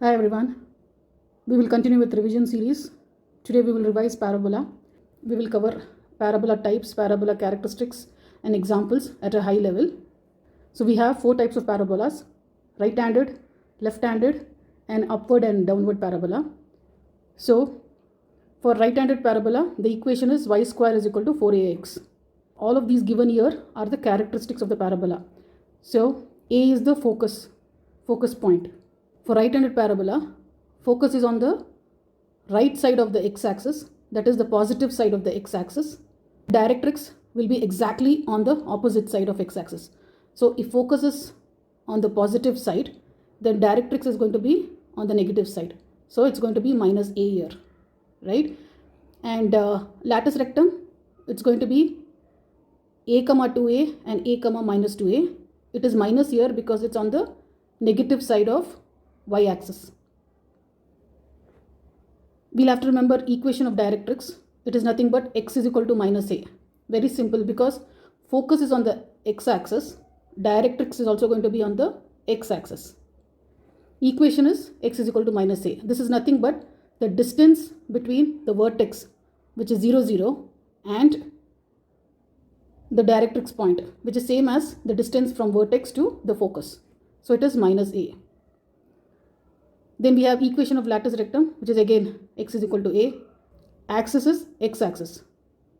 Hi everyone. We will continue with revision series. Today we will revise parabola. We will cover parabola types, parabola characteristics and examples at a high level. So we have four types of parabolas: right-handed, left-handed and upward and downward parabola. So for right-handed parabola, the equation is y square is equal to 4ax. All of these given here are the characteristics of the parabola. So A is the focus point. For right-handed parabola, focus is on the right side of the x-axis, that is the positive side of the x-axis. Directrix will be exactly on the opposite side of x-axis. So if focus is on the positive side, then directrix is going to be on the negative side. So it's going to be minus a here, right? And lattice rectum, it's going to be a comma 2a and a comma minus 2a. It is minus here because it's on the negative side of y-axis. We'll have to remember equation of directrix. It is nothing but x is equal to minus a. Very simple, because focus is on the x-axis. Directrix is also going to be on the x-axis. Equation is x is equal to minus a. This is nothing but the distance between the vertex, which is 0, 0, and the directrix point, which is same as the distance from vertex to the focus. So it is minus a. Then we have equation of lattice rectum, which is again x is equal to a. Axis is x-axis,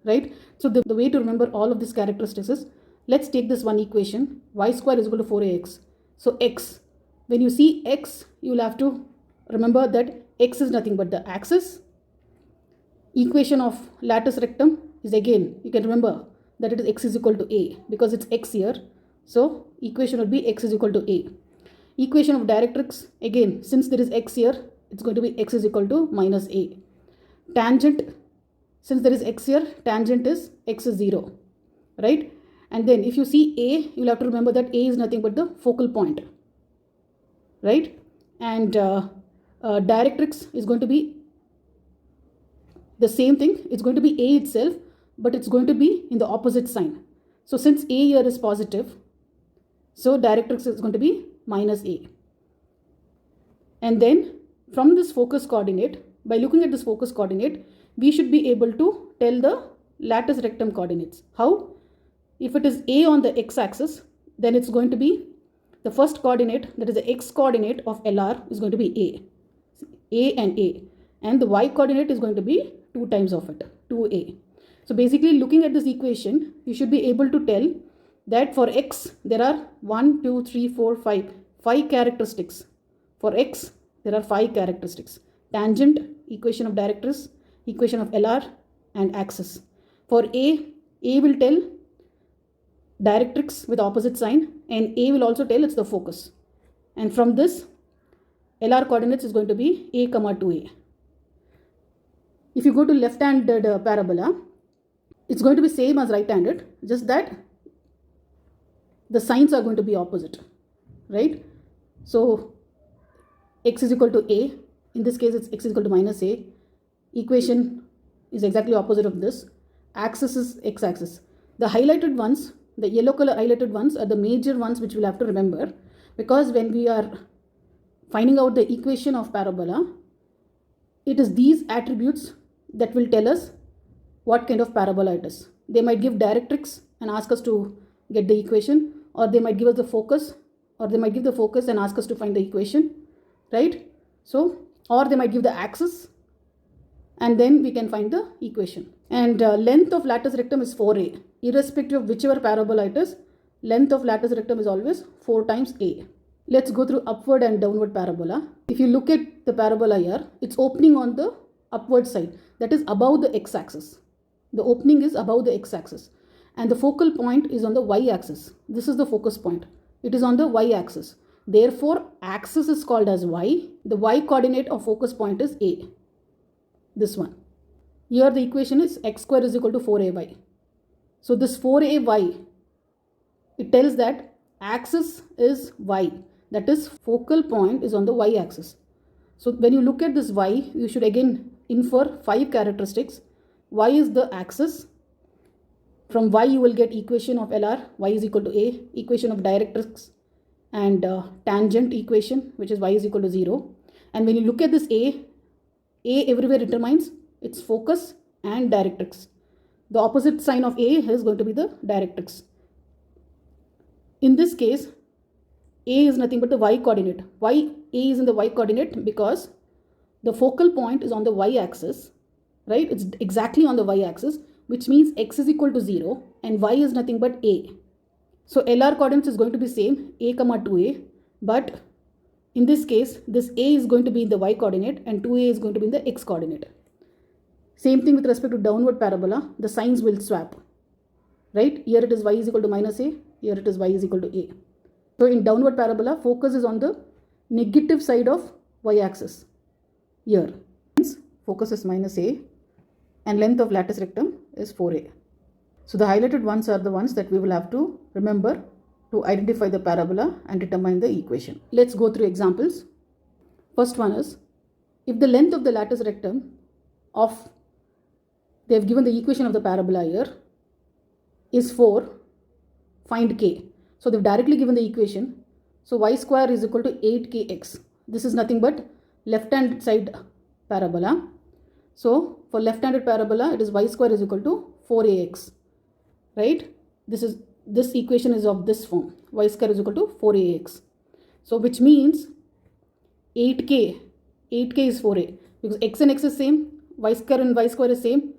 right? So the way to remember all of these characteristics is, let's take this one equation, y square is equal to 4ax. So x, when you see x, you will have to remember that x is nothing but the axis. Equation of lattice rectum is again, you can remember that it is x is equal to a because it's x here. So equation would be x is equal to a. Equation of directrix, again, since there is x here, it's going to be x is equal to minus a. Tangent, since there is x here, tangent is x is 0, right? And then if you see a, you'll have to remember that a is nothing but the focal point, right? And directrix is going to be the same thing. It's going to be a itself, but it's going to be in the opposite sign. So since a here is positive, so directrix is going to be minus a. And then from this focus coordinate, by looking at this focus coordinate, we should be able to tell the lattice rectum coordinates. How? If it is a on the x-axis, then it's going to be the first coordinate, that is the x coordinate of LR, is going to be a and a. And the y coordinate is going to be 2 times of it, 2a. So basically, looking at this equation, you should be able to tell that for x, there are 1, 2, 3, 4, 5 characteristics. For x, there are 5 characteristics: tangent, equation of directrix, equation of LR, and axis. For a will tell directrix with opposite sign, and a will also tell it's the focus. And from this, LR coordinates is going to be a comma 2a. If you go to left-handed parabola, it's going to be same as right-handed, just that the signs are going to be opposite, right? So x is equal to a. In this case, it's x is equal to minus a. Equation is exactly opposite of this. Axis is x-axis. The highlighted ones, the yellow color highlighted ones, are the major ones which we'll have to remember, because when we are finding out the equation of parabola, it is these attributes that will tell us what kind of parabola it is. They might give directrix and ask us to get the equation, or they might give us the focus, or they might give the focus and ask us to find the equation, right? So, or they might give the axis and then we can find the equation. And length of lattice rectum is 4a. Irrespective of whichever parabola it is, length of lattice rectum is always 4 times a. Let's go through upward and downward parabola. If you look at the parabola here, it's opening on the upward side, that is above the x-axis. The opening is above the x-axis. And the focal point is on the y-axis. This is the focus point. It is on the y-axis. Therefore, axis is called as y. The y coordinate of focus point is a. This one. Here the equation is x square is equal to 4ay. So this 4ay, it tells that axis is y. That is, focal point is on the y-axis. So when you look at this y, you should again infer 5 characteristics. Y is the axis. From y you will get equation of LR, y is equal to a, equation of directrix and tangent equation, which is y is equal to 0. And when you look at this A everywhere determines its focus and directrix. The opposite sign of A is going to be the directrix. In this case, A is nothing but the y coordinate. Why A is in the y coordinate? Because the focal point is on the y axis, right? It's exactly on the y axis, which means x is equal to 0 and y is nothing but A. So LR coordinates is going to be same, A comma 2A, but in this case, this A is going to be in the y coordinate and 2A is going to be in the x coordinate. Same thing with respect to downward parabola, the signs will swap, right? Here it is y is equal to minus A, here it is y is equal to A. So in downward parabola, focus is on the negative side of y axis. Here, focus is minus A and length of lattice rectum is 4A. So the highlighted ones are the ones that we will have to remember to identify the parabola and determine the equation. Let's go through examples. First one is, if the length of the lattice rectum of, they have given the equation of the parabola here, is 4, find k. So they've directly given the equation. So y square is equal to 8kx. This is nothing but left-hand side parabola. So for left-handed parabola, it is y square is equal to 4ax, right? This equation is of this form, y square is equal to 4ax. So which means 8k is 4a, because x and x is same, y square and y square is same,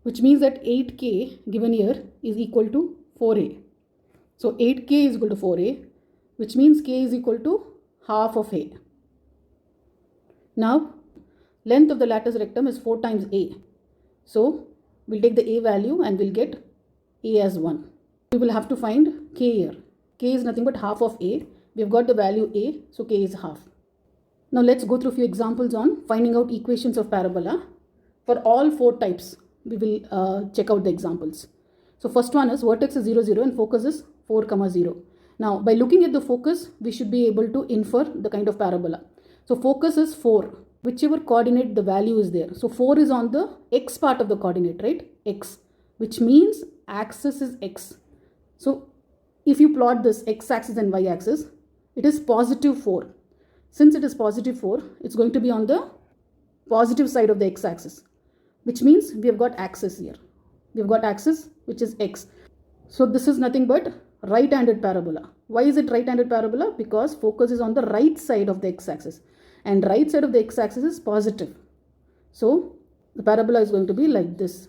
which means that 8k given here is equal to 4a. So 8k is equal to 4a, which means k is equal to half of a. Now length of the lattice rectum is 4 times a. So we'll take the a value and we'll get a as 1. We will have to find k here. K is nothing but half of a. We've got the value a, so k is half. Now let's go through a few examples on finding out equations of parabola. For all 4 types, we will check out the examples. So first one is vertex is 0, 0 and focus is 4, 0. Now by looking at the focus, we should be able to infer the kind of parabola. So focus is 4, whichever coordinate the value is there. So 4 is on the x part of the coordinate, right? X, which means axis is x. So if you plot this x-axis and y-axis, it is positive 4. Since it is positive 4, it's going to be on the positive side of the x-axis, which means we have got axis here. We have got axis, which is x. So this is nothing but right-handed parabola. Why is it right-handed parabola? Because focus is on the right side of the x-axis, and right side of the x-axis is positive. So the parabola is going to be like this.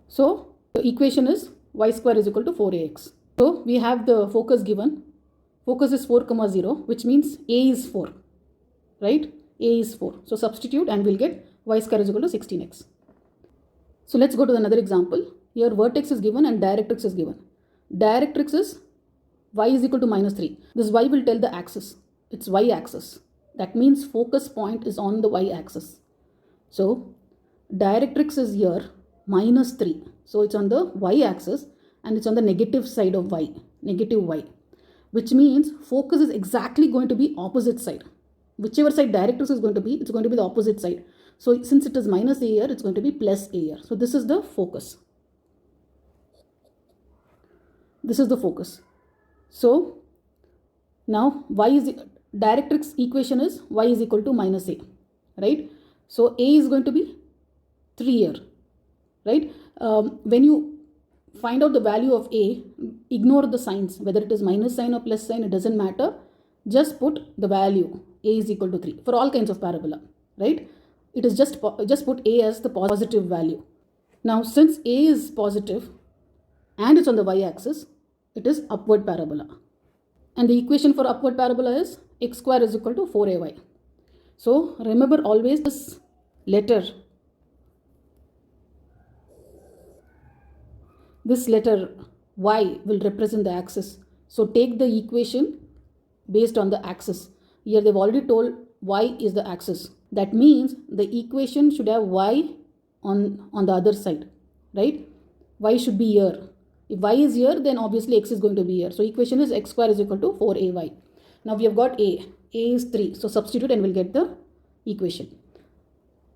So the equation is y square is equal to 4ax. So we have the focus given. Focus is 4, 0, which means a is 4, right? A is 4. So substitute and we'll get y square is equal to 16x. So let's go to another example. Here vertex is given and directrix is given. Directrix is y is equal to minus 3. This y will tell the axis. It's y axis. That means focus point is on the y axis. So directrix is here minus 3. So it's on the y axis and it's on the negative side of y, negative y. Which means focus is exactly going to be opposite side. Whichever side directrix is going to be, it's going to be the opposite side. So since it is minus a here, it's going to be plus a here. So this is the focus. This is the focus. So now directrix equation is y is equal to minus a, right? So a is going to be 3 here, right? When you find out the value of a, ignore the signs, whether it is minus sign or plus sign, it doesn't matter. Just put the value a is equal to 3 for all kinds of parabola, right? It is just put a as the positive value. Now since a is positive and it's on the y-axis, it is upward parabola. And the equation for upward parabola is x square is equal to 4ay. So remember always this letter y will represent the axis. So take the equation based on the axis. Here they've already told y is the axis. That means the equation should have y on the other side, right? Y should be here. If y is here, then obviously x is going to be here. So equation is x square is equal to 4ay. Now we have got a. A is 3. So substitute and we'll get the equation.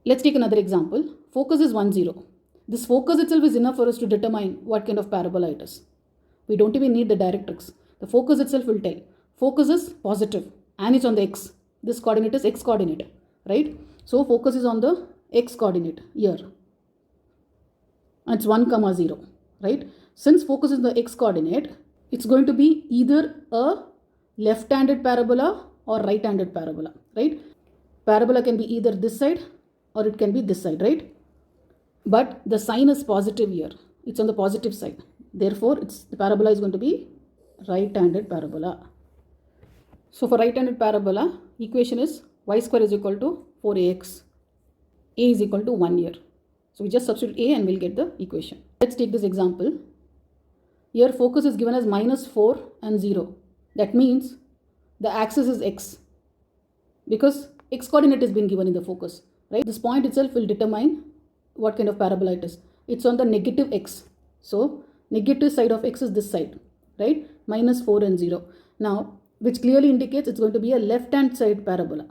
Let's take another example. Focus is 1, 0. This focus itself is enough for us to determine what kind of parabola it is. We don't even need the directrix. The focus itself will tell. Focus is positive and it's on the x. this coordinate is x coordinate, right? So focus is on the x coordinate here. It's 1, 0, right? Since focus is the x coordinate, it's going to be either a left-handed parabola or right-handed parabola, right? Parabola can be either this side or it can be this side, right? But the sign is positive here. It's on the positive side. Therefore, the parabola is going to be right-handed parabola. So for right-handed parabola, equation is y square is equal to 4ax. A is equal to 1 here. So we just substitute a and we'll get the equation. Let's take this example. Here focus is given as -4 and 0. That means the axis is x, because x coordinate has been given in the focus, right? This point itself will determine what kind of parabola it is. It's on the negative x. So negative side of x is this side, right? -4 and 0. Now, which clearly indicates it's going to be a left-hand side parabola,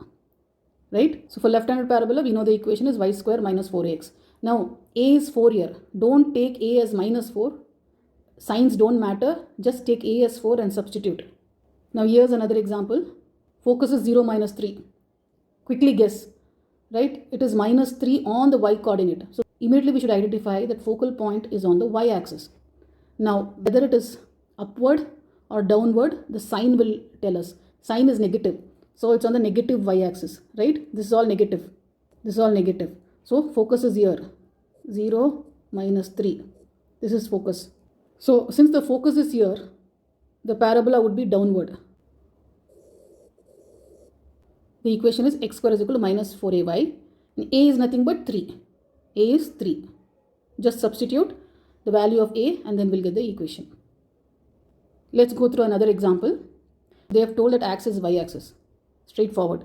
right? So for left-handed parabola, we know the equation is y square minus 4ax. Now, a is 4 here. Don't take a as -4. Signs don't matter. Just take a as 4 and substitute. Now, here's another example. Focus is 0, -3. Quickly guess, right? It is -3 on the y coordinate. So immediately we should identify that focal point is on the y axis. Now, whether it is upward or downward, the sign will tell us. Sign is negative. So it's on the negative y axis, right? This is all negative. This is all negative. So focus is here. 0, -3. This is focus. So since the focus is here, the parabola would be downward. The equation is x square is equal to -4ay. And a is nothing but 3. A is 3. Just substitute the value of a and then we'll get the equation. Let's go through another example. They have told that axis is y-axis. Straightforward.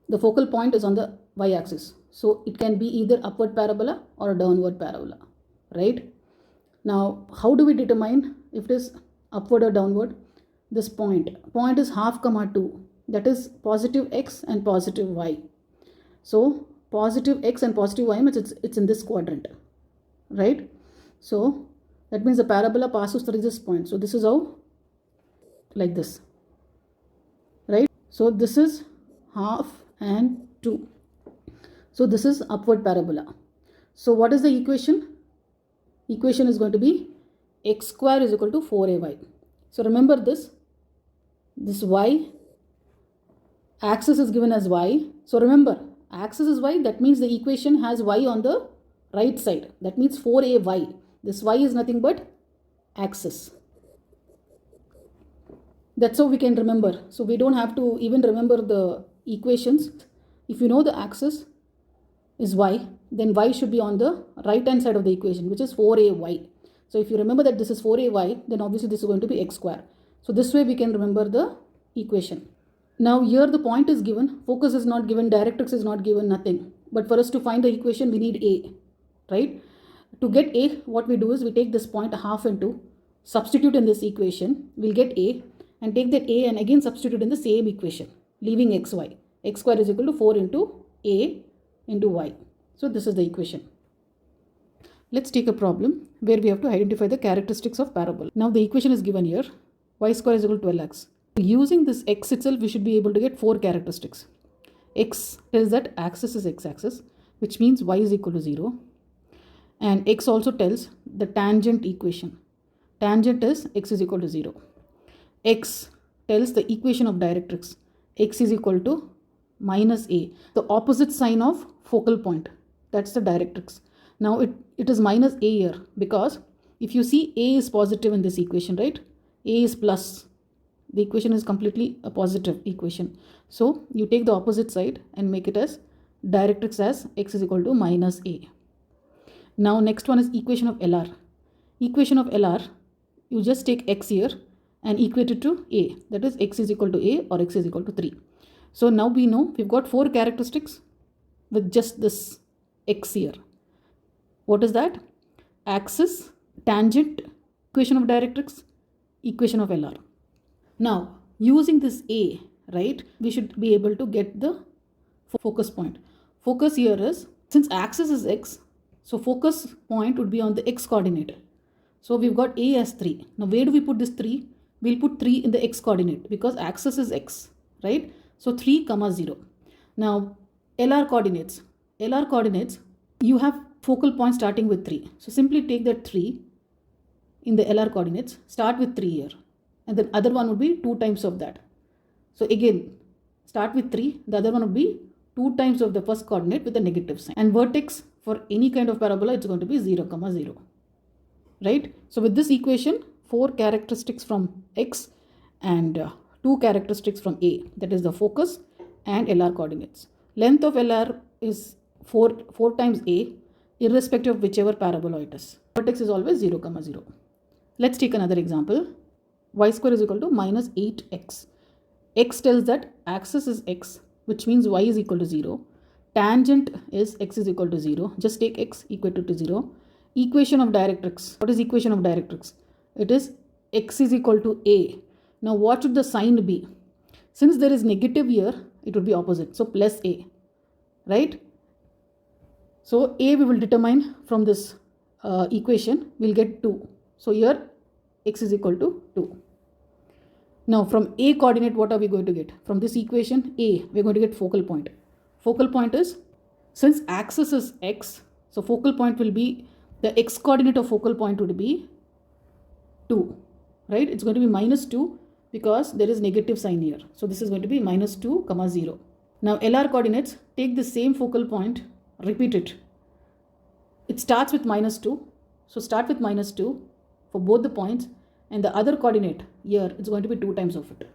The focal point is on the y-axis. So it can be either upward parabola or a downward parabola, right? Now, how do we determine if it is upward or downward? This point is 0.5, 2. That is positive x and positive y. So positive x and positive y means it's in this quadrant, right? So that means the parabola passes through this point. So this is how, like this, right? So this is 0.5 and 2. So this is upward parabola. So what is the equation? Equation is going to be x square is equal to 4ay. So remember this y, axis is given as y. So remember, axis is y, that means the equation has y on the right side. That means 4ay. This y is nothing but axis. That's how we can remember. So we don't have to even remember the equations. If you know the axis is y, then y should be on the right hand side of the equation, which is 4ay. So if you remember that this is 4ay, then obviously this is going to be x square. So this way we can remember the equation. Now here the point is given, focus is not given, directrix is not given, nothing. But for us to find the equation, we need a, right? To get a, what we do is we take this point 0.5 and 2, substitute in this equation, we'll get a, and take that a and again substitute in the same equation, leaving xy. X square is equal to 4 into a into y. So this is the equation. Let's take a problem where we have to identify the characteristics of parabola. Now the equation is given here, y square is equal to 12x. Using this x itself, we should be able to get 4 characteristics. X tells that axis is x-axis, which means y is equal to 0. And x also tells the tangent equation. Tangent is x is equal to 0. X tells the equation of directrix. X is equal to -a, the opposite sign of focal point. That's the directrix. Now it is -a here because if you see a is positive in this equation, right? A is plus. The equation is completely a positive equation. So you take the opposite side and make it as directrix as x is equal to -a. Now next one is equation of LR. Equation of LR, you just take x here and equate it to a. That is x is equal to a or x is equal to 3. So now we know we've got 4 characteristics with just this x here. What is that? Axis, tangent, equation of directrix, equation of LR. Now using this a, right, we should be able to get the focus point. Focus here is, since axis is x, so focus point would be on the x coordinate. So we've got a as 3. Now where do we put this 3? We'll put 3 in the x coordinate because axis is x, right? So 3, 0. Now LR coordinates. LR coordinates, you have focal point starting with 3. So simply take that 3 in the LR coordinates, start with 3 here. And then other one would be 2 times of that. So again, start with 3, the other one would be 2 times of the first coordinate with a negative sign. And vertex for any kind of parabola, it's going to be 0, 0. Right? So with this equation, 4 characteristics from X and 2 characteristics from A, that is the focus and LR coordinates. Length of LR is 4 times A, irrespective of whichever parabola it is. Vertex is always 0, 0. Let's take another example. Y square is equal to minus 8x. X tells that axis is X, which means Y is equal to 0. Tangent is X is equal to 0. Just take X equated to 0. Equation of directrix. What is equation of directrix? It is X is equal to A. Now what should the sign be? Since there is negative here, it would be opposite. So plus A, right? So A we will determine from this equation, we'll get 2. So here X is equal to 2. Now from A coordinate, what are we going to get? From this equation A, we're going to get focal point. Focal point is, since axis is X, so focal point will be, the X coordinate of focal point would be 2, right? It's going to be minus 2 because there is negative sign here. So this is going to be minus 2, 0. Now LR coordinates, take the same focal point, repeat it. It starts with minus 2. So start with minus 2 for both the points, and the other coordinate here, it's going to be 2 times of it,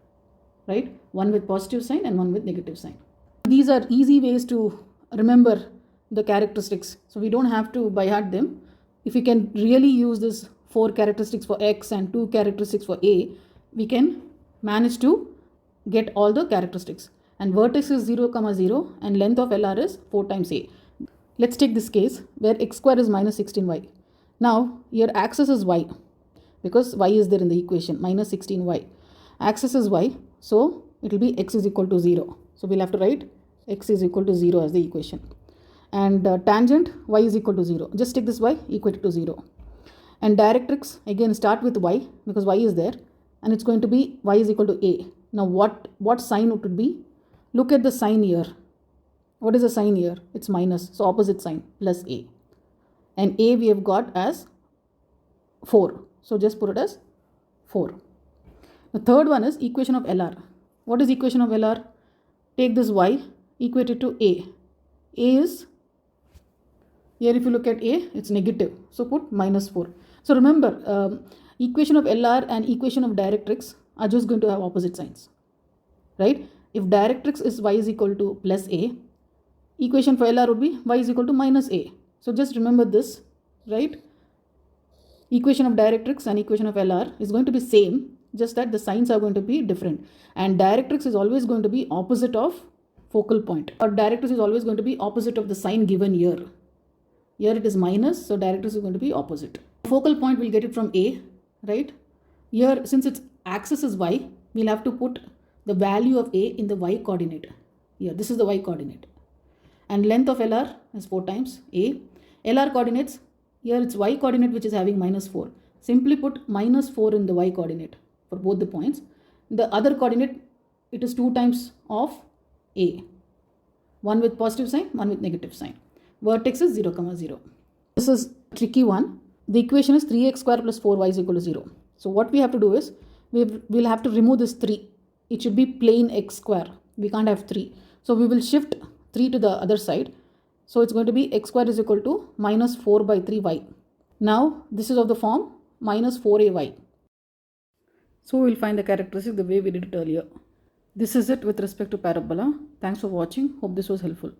right? One with positive sign and one with negative sign. These are easy ways to remember the characteristics. So we don't have to by heart them. If we can really use this 4 characteristics for X and 2 characteristics for A, we can manage to get all the characteristics. And vertex is 0, 0 and length of LR is 4 times A. Let's take this case where X square is minus 16y. Now your axis is Y, because Y is there in the equation, minus 16y. Axis is Y, so it will be X is equal to 0. So we'll have to write X is equal to 0 as the equation. And tangent, Y is equal to 0. Just take this Y equated to 0. And directrix, again start with Y, because Y is there, and it's going to be Y is equal to A. Now what sign it would be? Look at the sign here. What is the sign here? It's minus, so opposite sign, plus A. And A we have got as 4. So just put it as 4. The third one is equation of LR. What is equation of LR? Take this Y, equate it to A. A is, here if you look at A, it's negative. So put minus 4. So remember, equation of LR and equation of directrix are just going to have opposite signs, right? If directrix is Y is equal to plus A, equation for LR would be Y is equal to minus A. So just remember this, right? Equation of directrix and equation of LR is going to be same, just that the signs are going to be different. And directrix is always going to be opposite of focal point, or directrix is always going to be opposite of the sign given here. Here it is minus, so directrix is going to be opposite. Focal point, we'll get it from A, right? Here, since its axis is Y, we'll have to put the value of A in the Y coordinate. Here, this is the Y coordinate. And length of LR is 4 times A. LR coordinates, here it's Y coordinate which is having minus 4. Simply put minus 4 in the Y coordinate for both the points. The other coordinate, it is 2 times of A. One with positive sign, one with negative sign. Vertex is 0, 0. This is a tricky one. The equation is 3x square plus 4y is equal to 0. So what we have to do is, we'll have to remove this 3. It should be plain x square. We can't have 3. So we will shift 3 to the other side. So it's going to be x square is equal to minus 4 by 3y. Now this is of the form minus 4ay. So we'll find the characteristic the way we did it earlier. This is it with respect to parabola. Thanks for watching. Hope this was helpful.